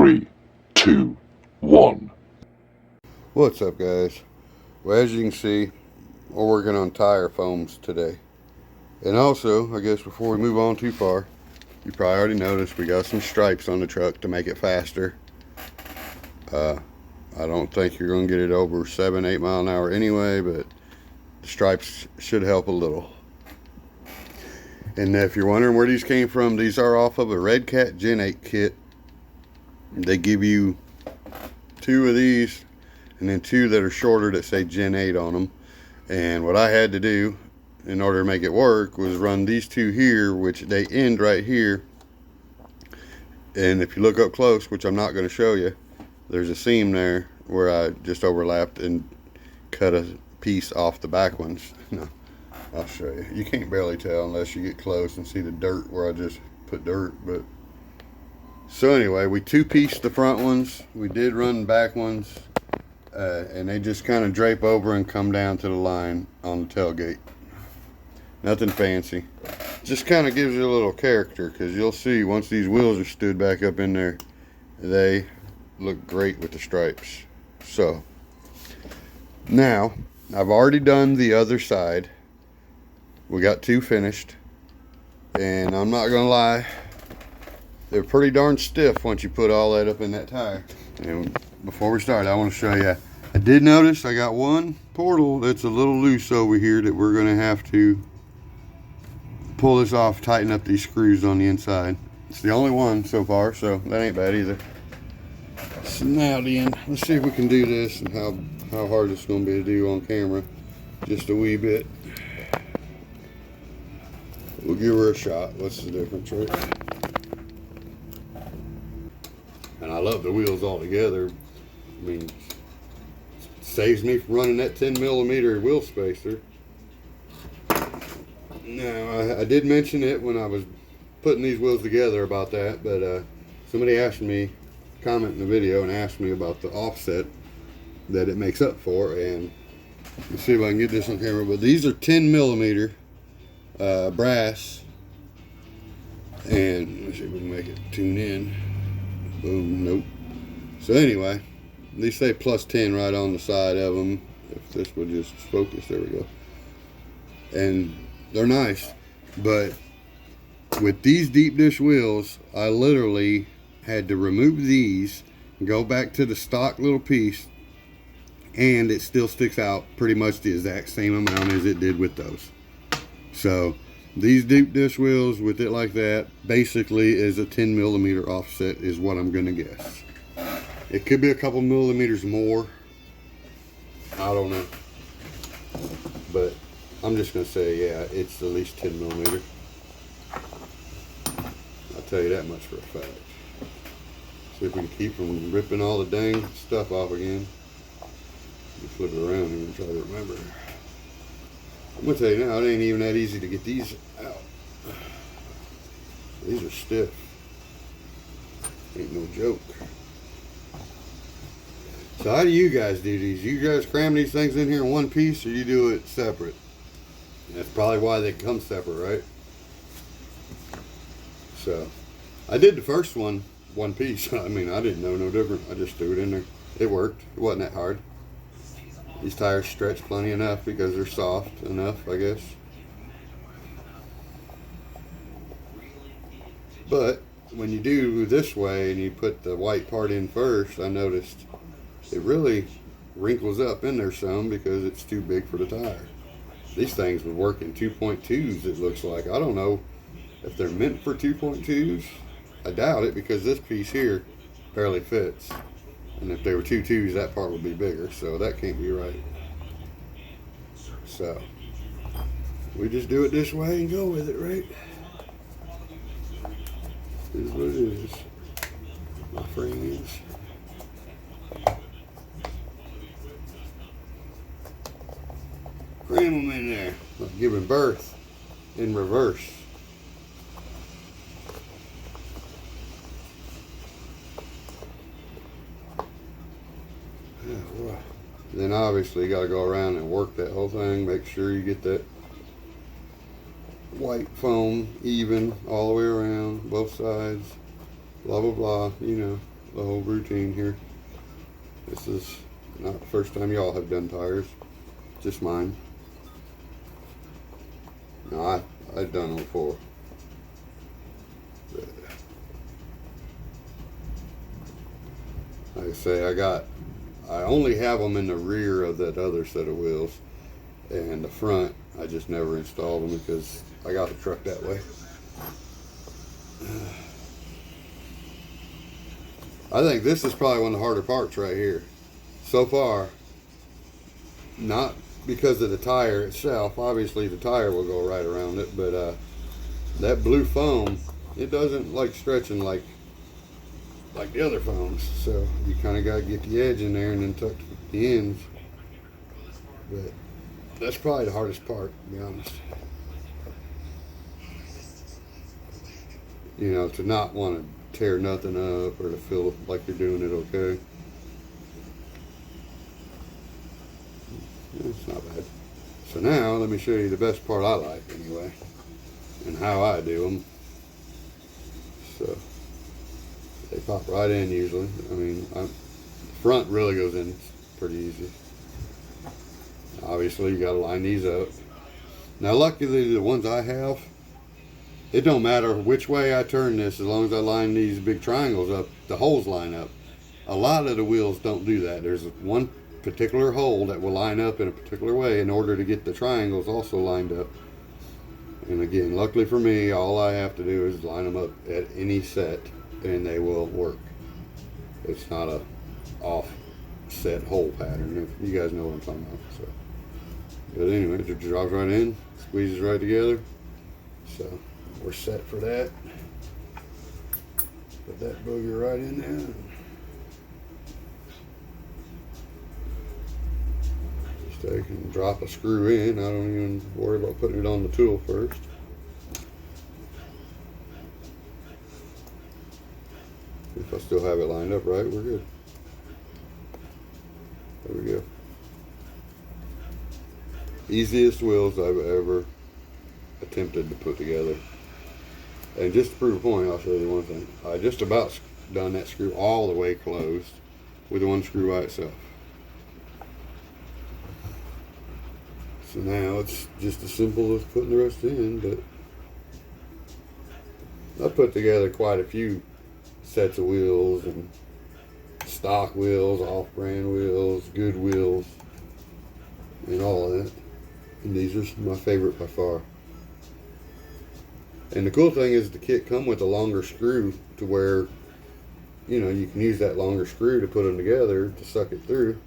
3, 2, 1. What's up, guys? Well, as you can see, we're working on tire foams today. And also, I guess before we move on too far, you probably already noticed we got some stripes on the truck to make it faster. I don't think you're going to get it over 7-8 mile an hour anyway, but the stripes should help a little. And if you're wondering where these came from, these are off of a Red Cat Gen 8 kit. They give you 2 of these and then 2 that are shorter that say Gen 8 on them. And what I had to do in order to make it work was run these 2 here, which they end right here. And if you look up close, which I'm not going to show you, there's a seam there where I just overlapped and cut a piece off the back ones. No, I'll show you. You can't barely tell unless you get close and see the dirt where I just put dirt. But so anyway, we 2-pieced the front ones. We did run the back ones, and they just kind of drape over and come down to the line on the tailgate. Nothing fancy. Just kind of gives you a little character, because you'll see once these wheels are stood back up in there, they look great with the stripes. So now I've already done the other side. We got 2 finished, and I'm not gonna lie, they're pretty darn stiff once you put all that up in that tire. And before we start, I want to show you, I did notice I got one portal that's a little loose over here that we're gonna have to pull this off, tighten up these screws on the inside. It's the only one so far, so that ain't bad either. So now then, let's see if we can do this and how hard it's going to be to do on camera. Just a wee bit. We'll give her a shot. What's the difference, right? And I love the wheels all together. I mean, it saves me from running that 10mm wheel spacer. Now, I did mention it when I was putting these wheels together about that, but somebody asked me, comment in the video, and asked me about the offset that it makes up for. And let's see if I can get this on camera, but these are 10mm brass, and let's see if we can make it tune in. Boom, nope. So anyway, these say +10 right on the side of them. If this would just focus, there we go. And they're nice, but with these deep dish wheels, I literally had to remove these, go back to the stock little piece, and it still sticks out pretty much the exact same amount as it did with those. So these deep dish wheels with it like that basically is a 10mm offset is what I'm gonna guess. It could be a couple millimeters more, I don't know, but I'm just gonna say, yeah, it's at least 10mm. I'll tell you that much for a fact. See if we can keep from ripping all the dang stuff off again. Let me flip it around here and try to remember. I'm gonna tell you now, it ain't even that easy to get these out. These are stiff. Ain't no joke. So how do you guys do these? You guys cram these things in here in one piece, or you do it separate? That's probably why they come separate, right? So I did the first one piece. I mean, I didn't know no different. I just threw it in there. It worked. It wasn't that hard. These tires stretch plenty enough because they're soft enough, I guess. But when you do this way and you put the white part in first, I noticed it really wrinkles up in there some because it's too big for the tire. These things would work in 2.2s, it looks like. I don't know if they're meant for 2.2s. I doubt it, because this piece here barely fits. And if they were 2.2s, that part would be bigger. So that can't be right. So we just do it this way and go with it, right? This is what it is, my friends. Cram them in there, like giving birth in reverse. Then obviously you got to go around and work that whole thing, make sure you get that white foam even all the way around, both sides, blah blah blah, you know, the whole routine here. This is not the first time y'all have done tires, just mine. No, I've done them before. But like I say, I only have them in the rear of that other set of wheels, and the front I just never installed them because I got the truck that way. I think this is probably one of the harder parts right here so far. Not because of the tire itself, obviously the tire will go right around it, but that blue foam, it doesn't like stretching like the other foams, so you kind of got to get the edge in there and then tuck the ends. But that's probably the hardest part, to be honest. You know, to not want to tear nothing up or to feel like you're doing it okay. Yeah, it's not bad. So now let me show you the best part I like anyway, and how I do them. So they pop right in usually. I mean, the front really goes in pretty easy. Obviously you got to line these up. Now luckily the ones I have, it don't matter which way I turn this, as long as I line these big triangles up, the holes line up. A lot of the wheels don't do that. There's one particular hole that will line up in a particular way in order to get the triangles also lined up. And again, luckily for me, all I have to do is line them up at any set and they will work. It's not a offset hole pattern, if you guys know what I'm talking about. So, but anyway, it drops right in, squeezes right together. So we're set for that. Put that booger right in there. Just take and drop a screw in. I don't even worry about putting it on the tool first. If I still have it lined up right, we're good. There we go. Easiest wheels I've ever attempted to put together. And just to prove a point, I'll show you one thing. I just about done that screw all the way closed with one screw by itself. So now it's just as simple as putting the rest in, but I put together quite a few sets of wheels, and stock wheels, off-brand wheels, good wheels, and all of that. And these are my favorite by far. And the cool thing is the kit come with a longer screw to where, you know, you can use that longer screw to put them together to suck it through.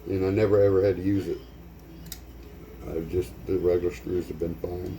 And I never ever had to use it. The regular screws have been fine.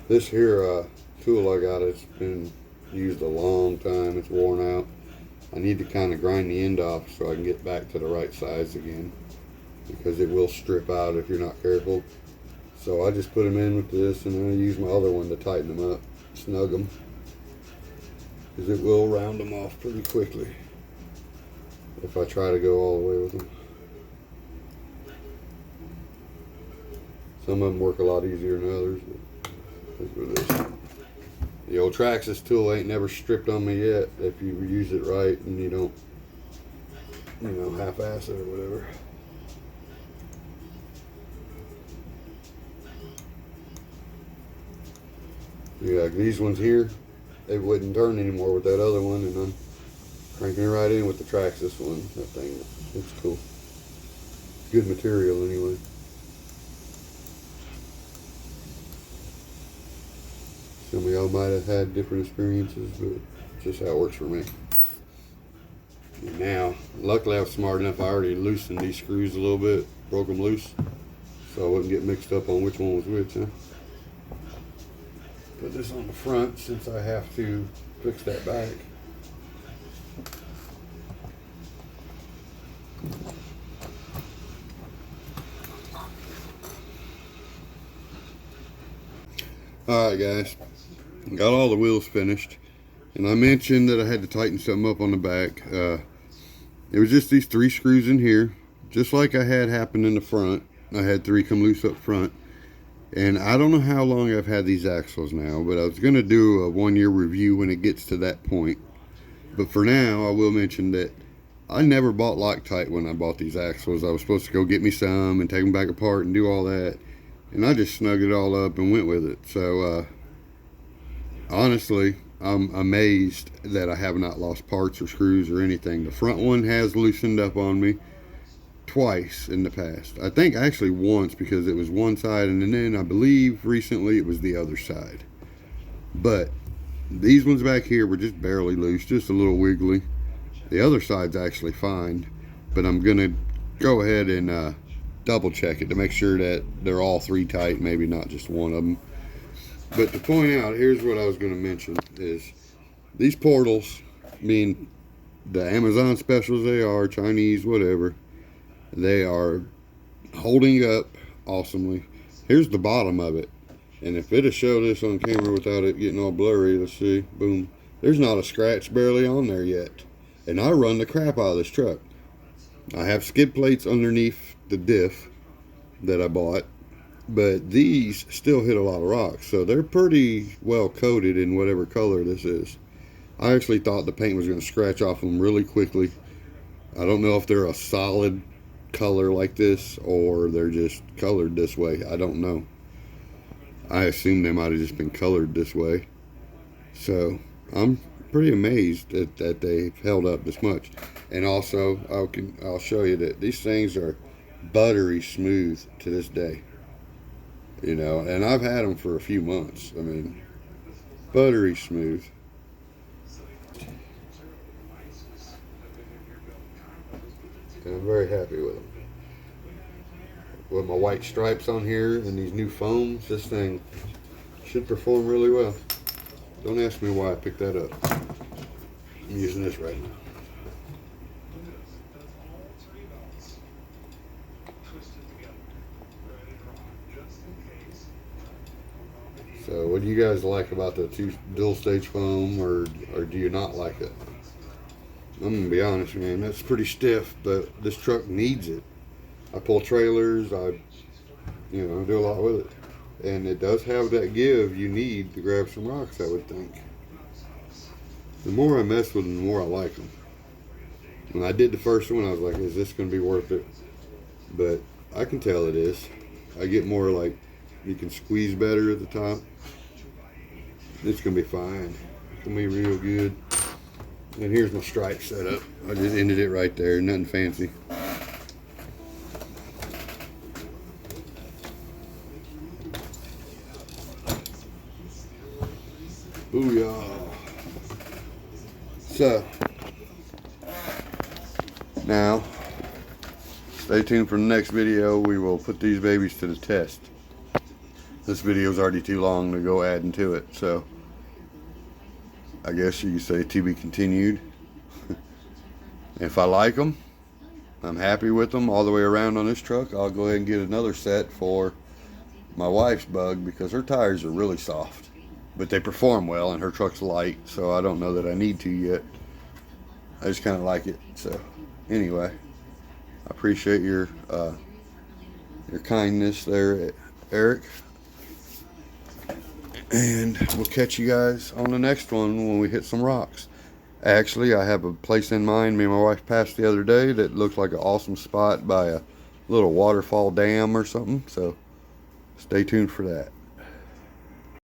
This here tool I got, it's been used a long time. It's worn out. I need to kind of grind the end off so I can get back to the right size again, because it will strip out if you're not careful. So I just put them in with this, and then I use my other one to tighten them up, snug them, because it will round them off pretty quickly if I try to go all the way with them. Some of them work a lot easier than others, but that's what it is. The old Traxxas tool ain't never stripped on me yet if you use it right and you don't, you know, half-ass it or whatever. Yeah, these ones here, they wouldn't turn anymore with that other one, and I'm cranking it right in with the Traxxas one. That thing, it's cool. Good material anyway. Some of y'all might have had different experiences, but it's just how it works for me. And now, luckily I was smart enough, I already loosened these screws a little bit, broke them loose, so I wouldn't get mixed up on which one was which, huh? Put this on the front since I have to fix that back. Alright guys, got all the wheels finished, and I mentioned that I had to tighten something up on the back. It was just these 3 screws in here, just like I had happen in the front. I had 3 come loose up front, And I don't know how long I've had these axles now, but I was going to do a 1-year review when it gets to that point. But for now, I will mention that I never bought Loctite when I bought these axles. I was supposed to go get me some and take them back apart and do all that. And I just snugged it all up and went with it. So, honestly, I'm amazed that I have not lost parts or screws or anything. The front one has loosened up on me twice in the past. I think actually once, because it was one side, and then I believe recently it was the other side. But these ones back here were just barely loose, just a little wiggly. The other side's actually fine, but I'm gonna go ahead and double check it to make sure that they're all three tight, maybe not just one of them. But to point out, here's what I was gonna mention, is these portals, being the Amazon specials they are, Chinese, whatever, they are holding up awesomely. Here's the bottom of it. And if it'll show this on camera without it getting all blurry, let's see, boom. There's not a scratch barely on there yet. And I run the crap out of this truck. I have skid plates underneath the diff that I bought, but these still hit a lot of rocks. So they're pretty well coated in whatever color this is. I actually thought the paint was going to scratch off them really quickly. I don't know if they're a solid color like this or they're just colored this way. I don't know. I assume they might have just been colored this way. So I'm pretty amazed that they've held up this much. And also I'll show you that these things are buttery smooth to this day, you know, and I've had them for a few months. I mean, buttery smooth. And I'm very happy with them. With my white stripes on here and these new foams, this thing should perform really well. Don't ask me why I picked that up. I'm using this right now. So what do you guys like about the dual stage foam, or do you not like it? I'm gonna be honest, man, that's pretty stiff, but this truck needs it. I pull trailers, I do a lot with it. And it does have that give you need to grab some rocks, I would think. The more I mess with them, the more I like them. When I did the first one, I was like, is this going to be worth it? But I can tell it is. I get more like, you can squeeze better at the top. It's going to be fine. It's going to be real good. And here's my stripe setup. I just ended it right there, nothing fancy. Booyah. So, now, stay tuned for the next video. We will put these babies to the test. This video is already too long to go adding to it, so I guess you could say to be continued. If I like them, I'm happy with them all the way around on this truck, I'll go ahead and get another set for my wife's bug because her tires are really soft. But they perform well and her truck's light, so I don't know that I need to yet. I just kind of like it. So anyway, I appreciate your kindness there, Eric. And we'll catch you guys on the next one when we hit some rocks. Actually, I have a place in mind me and my wife passed the other day that looks like an awesome spot by a little waterfall dam or something. So stay tuned for that.